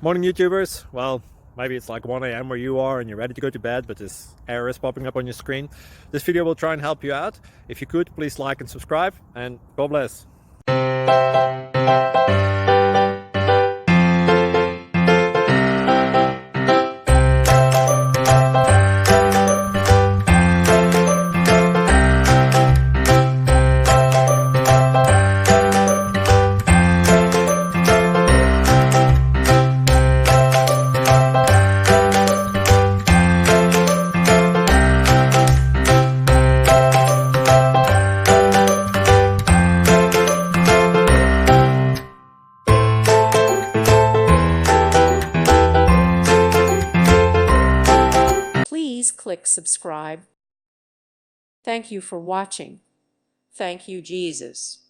Morning YouTubers. Well, maybe it's like 1 a.m. where you are and you're ready to go to bed, but this error is popping up on your screen. This video will try and help you out. If you could, please like and subscribe, and God bless. Please click subscribe. Thank you for watching. Thank you, Jesus.